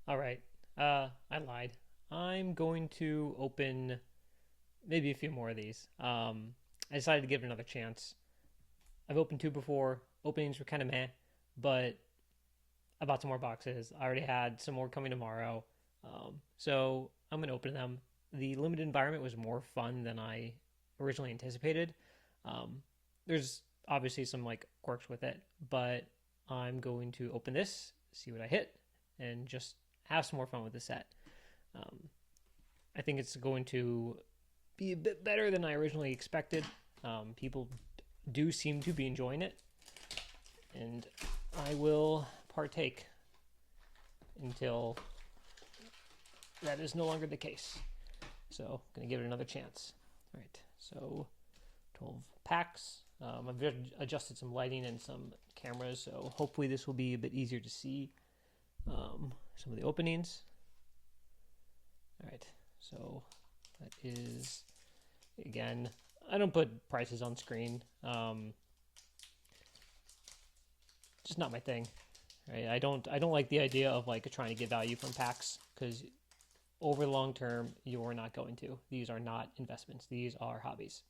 All right. I lied. I'm going to open maybe a few more of these. I decided to give it another chance. I've opened two before. Openings were kind of meh, but I bought some more boxes. I already had some more coming tomorrow. So I'm going to open them. The limited environment was more fun than I originally anticipated. Um, there's obviously some like quirks with it, but I'm going to open this, see what I hit, and just have some more fun with the set. Um, I think it's going to be a bit better than I originally expected. People do seem to be enjoying it, and I will partake until that is no longer the case. So, gonna give it another chance. All right, so 12 packs. I've adjusted some lighting and some cameras, so hopefully this will be a bit easier to see some of the openings. All right, so that is, again, I don't put prices on screen. Just not my thing. Right? I don't like the idea of like trying to get value from packs because over the long term you're not going to. These are not investments. These are hobbies.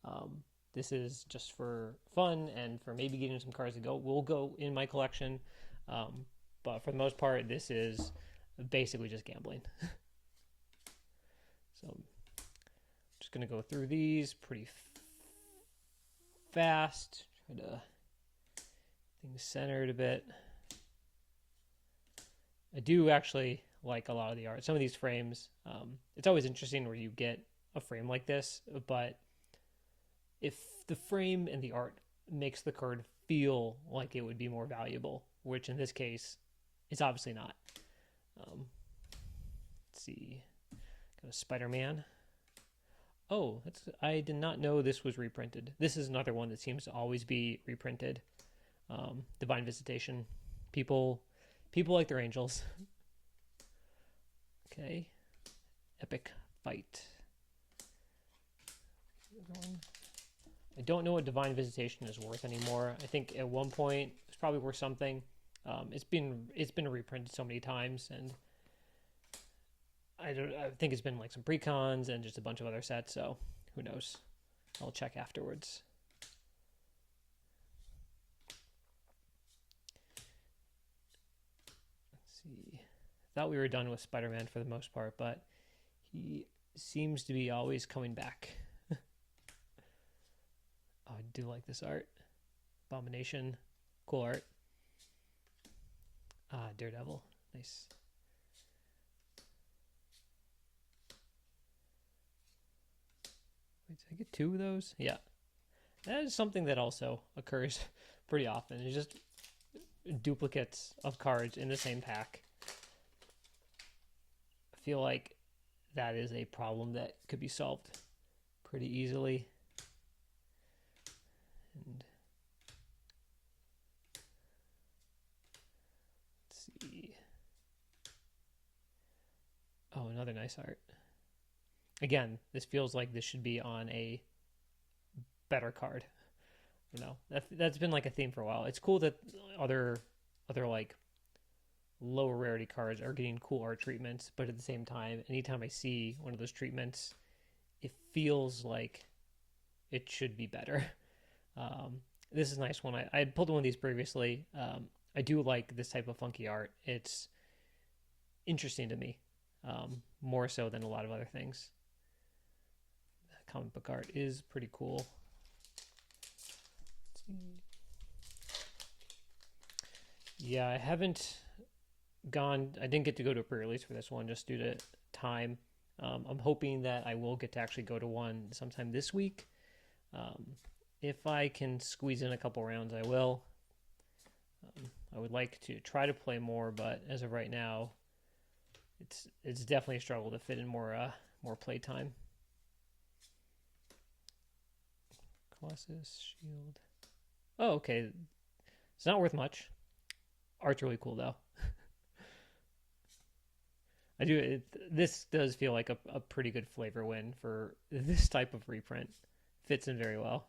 Um, this is just for fun and for maybe getting some cards that will go in my collection. Um, but for the most part, this is basically just gambling. So I'm just gonna go through these pretty fast. Try to things centered a bit. I do actually like a lot of the art. Some of these frames, it's always interesting where you get a frame like this, but if the frame and the art makes the card feel like it would be more valuable, which in this case, it's obviously not. Let's see, got a Spider-Man. Oh, I did not know this was reprinted. This is another one that seems to always be reprinted. Divine Visitation. People, people like their angels. Okay, Epic Fight. I don't know what Divine Visitation is worth anymore. I think at one point it's probably worth something. It's been reprinted so many times, and I think it's been like some precons and just a bunch of other sets. So who knows? I'll check afterwards. Let's see. I thought we were done with Spider-Man for the most part, but he seems to be always coming back. Oh, I do like this art. Abomination, cool art. Ah, Daredevil, nice. Wait, did I get two of those? Yeah, that is something that also occurs pretty often. It's just duplicates of cards in the same pack. I feel like that is a problem that could be solved pretty easily. And let's see. Oh, another nice art. Again, this feels like this should be on a better card. That's been like a theme for a while. It's cool that other like lower rarity cards are getting cool art treatments, but at the same time, anytime I see one of those treatments, it feels like it should be better. Um, this is a nice one. I pulled one of these previously. I do like this type of funky art. It's interesting to me, more so than a lot of other things. Comic book art is pretty cool. Yeah, I haven't gone. I didn't get to go to a pre-release for this one just due to time. I'm hoping that I will get to actually go to one sometime this week. Um, if I can squeeze in a couple rounds, I will. I would like to try to play more, but as of right now, it's definitely a struggle to fit in more playtime. Colossus Shield. Oh, okay. It's not worth much. Art's really cool though. I do. This does feel like a pretty good flavor win for this type of reprint. Fits in very well.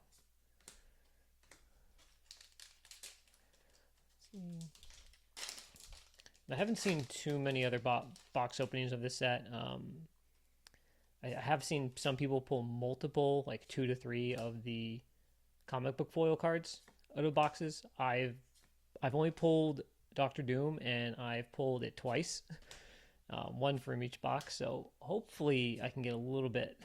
I haven't seen too many other box openings of this set. I have seen some people pull multiple, like 2 to 3 of the comic book foil cards out of boxes. I've only pulled Doctor Doom, and I've pulled it twice, one from each box. So hopefully I can get a little bit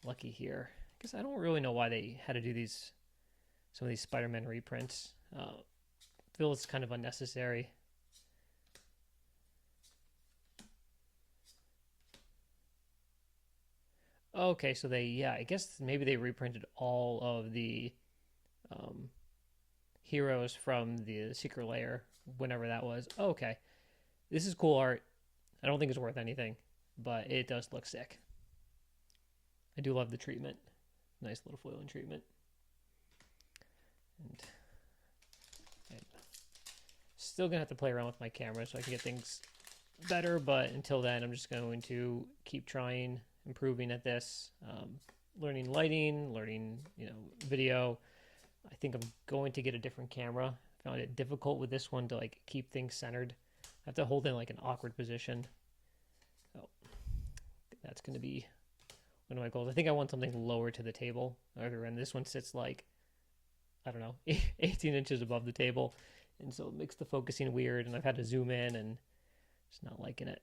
lucky here, because I don't really know why they had to do some of these Spider-Man reprints. Feels kind of unnecessary. Okay, so I guess maybe they reprinted all of the um, heroes from the Secret Lair, whenever that was. Okay, this is cool art. I don't think it's worth anything, but it does look sick. I do love the treatment. Nice little foiling treatment. And I'm still gonna have to play around with my camera so I can get things better, but until then, I'm just going to keep trying, improving at this, learning lighting, learning, video. I think I'm going to get a different camera. I found it difficult with this one to like keep things centered. I have to hold in like an awkward position. So that's going to be one of my goals. I think I want something lower to the table, and this one sits like, I don't know, 18 inches above the table, and so it makes the focusing weird, and I've had to zoom in and just not liking it.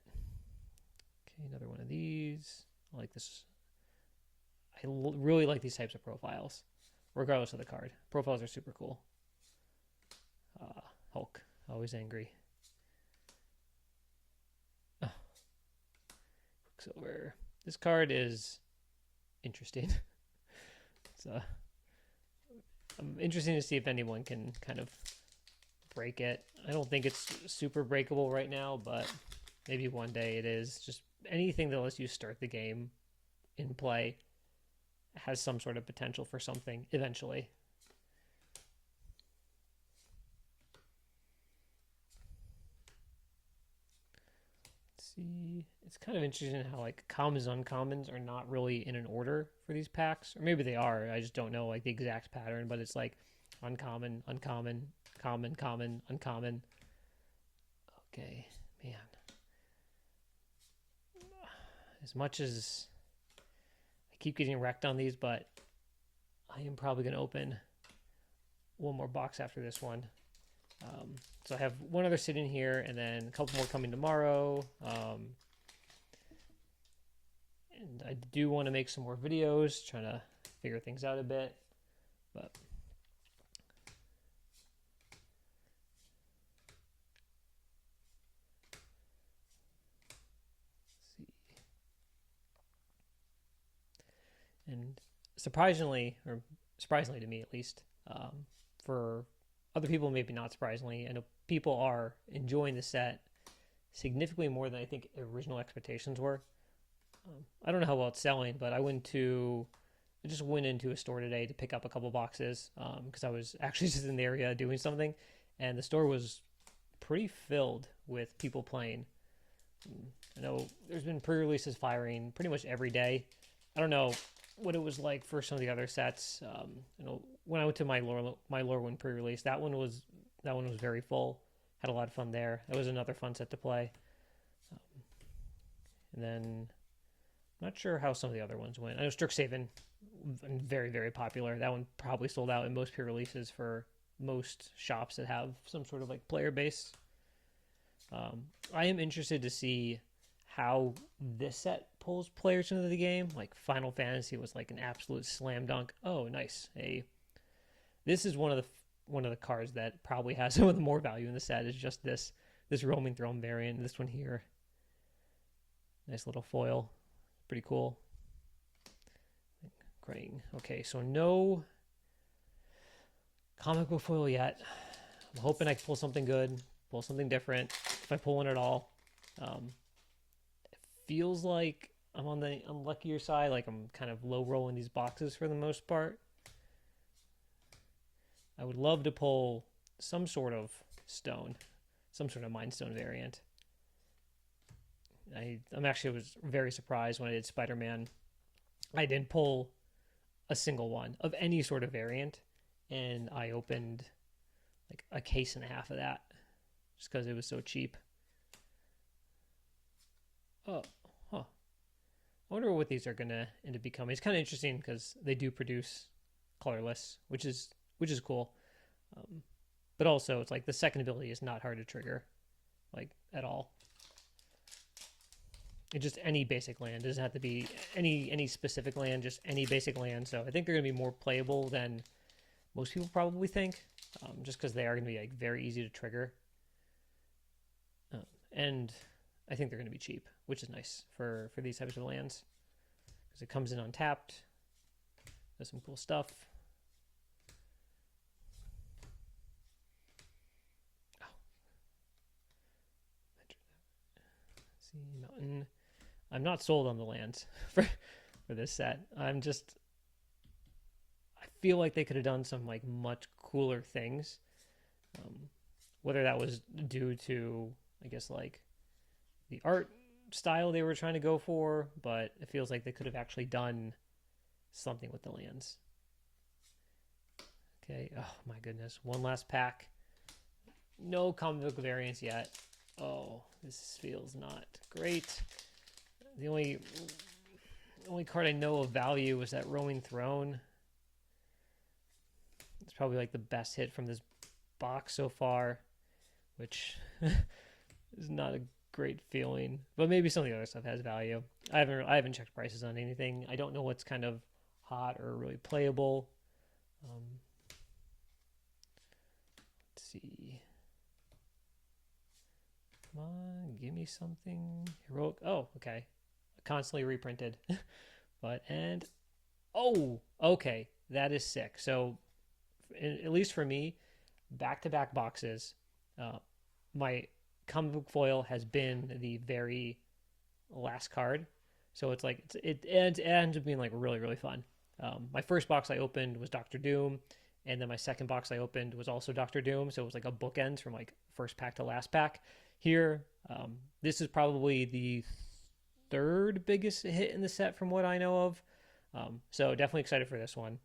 Okay, another one of these. I like this. I really like these types of profiles, regardless of the card. Profiles are super cool. Hulk, always angry. Oh. Quicksilver. This card is interesting. It's interesting to see if anyone can kind of break it. I don't think it's super breakable right now, but maybe one day it is. Just anything that lets you start the game in play has some sort of potential for something eventually. Let's see. It's kind of interesting how like commons and uncommons are not really in an order for these packs, or maybe they are. I just don't know like the exact pattern, but it's like uncommon, uncommon, common, common, uncommon. Okay, man. As much as I keep getting wrecked on these, but I am probably going to open one more box after this one. So I have one other sitting here, and then a couple more coming tomorrow. And I do want to make some more videos, trying to figure things out a bit. But and surprisingly to me at least, for other people maybe not surprisingly, I know people are enjoying the set significantly more than I think original expectations were. I don't know how well it's selling, but I just went into a store today to pick up a couple boxes, because I was actually just in the area doing something, and the store was pretty filled with people playing. I know there's been pre-releases firing pretty much every day. I don't know what it was like for some of the other sets. When I went to my Lorwyn pre-release, that one was very full. Had a lot of fun there. That was another fun set to play. And then I'm not sure how some of the other ones went. I know Strixhaven, very, very popular. That one probably sold out in most pre-releases for most shops that have some sort of like player base. I am interested to see how this set pulls players into the game. Like Final Fantasy was like an absolute slam dunk. Oh, nice. This is one of the cards that probably has some of the more value in the set, is just this Roaming Throne variant. This one here. Nice little foil. Pretty cool. Great. Okay, so no comic book foil yet. I'm hoping I can pull something good, pull something different, if I pull one at all. It feels like I'm on the unluckier side, like I'm kind of low rolling these boxes for the most part. I would love to pull some sort of stone, some sort of Mind Stone variant. I was very surprised when I did Spider-Man. I didn't pull a single one of any sort of variant, and I opened like a case and a half of that just because it was so cheap. Oh, huh. I wonder what these are gonna end up becoming. It's kind of interesting because they do produce colorless, which is cool. Um, but also, it's like the second ability is not hard to trigger, like at all. It's just any basic land. It doesn't have to be any specific land, just any basic land. So I think they're gonna be more playable than most people probably think, just because they are gonna be like very easy to trigger. And I think they're gonna be cheap, which is nice for these types of lands because it comes in untapped. Does some cool stuff. Oh, see mountain. I'm not sold on the lands for this set. I feel like they could have done some like much cooler things. Um, whether that was due to I guess like the art style they were trying to go for, but it feels like they could have actually done something with the lands. Okay. Oh my goodness. One last pack. No comic book variants yet. Oh, this feels not great. The only card I know of value was that Roaming Throne. It's probably like the best hit from this box so far, which is not a great feeling. But maybe some of the other stuff has value. I haven't checked prices on anything. I don't know what's kind of hot or really playable. Um, let's see. Come on, give me something heroic. Oh, okay. Constantly reprinted. but and oh, okay, that is sick. So at least for me, back-to-back boxes, uh, my comic book foil has been the very last card. So it's like it ends up being like really really fun. My first box I opened was Doctor Doom, and then my second box I opened was also Doctor Doom. So it was like a bookend from like first pack to last pack. Here, this is probably the third biggest hit in the set from what I know of. So definitely excited for this one.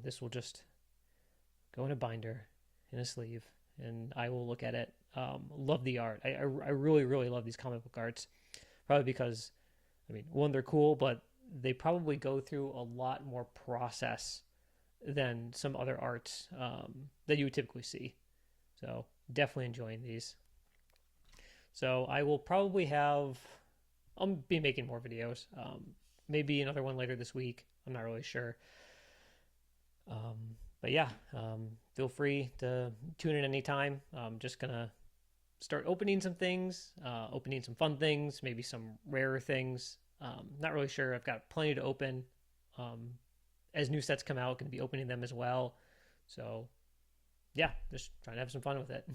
This will just go in a binder, in a sleeve, and I will look at it. Love the art. I really really love these comic book arts. Probably because, I mean, one, they're cool, but they probably go through a lot more process than some other arts that you would typically see. So definitely enjoying these. So I will probably have. I'll be making more videos. Maybe another one later this week. I'm not really sure. But yeah, feel free to tune in anytime. I'm just gonna start opening some things, opening some fun things, maybe some rarer things. Not really sure. I've got plenty to open. Um, as new sets come out, going to be opening them as well. So yeah, just trying to have some fun with it.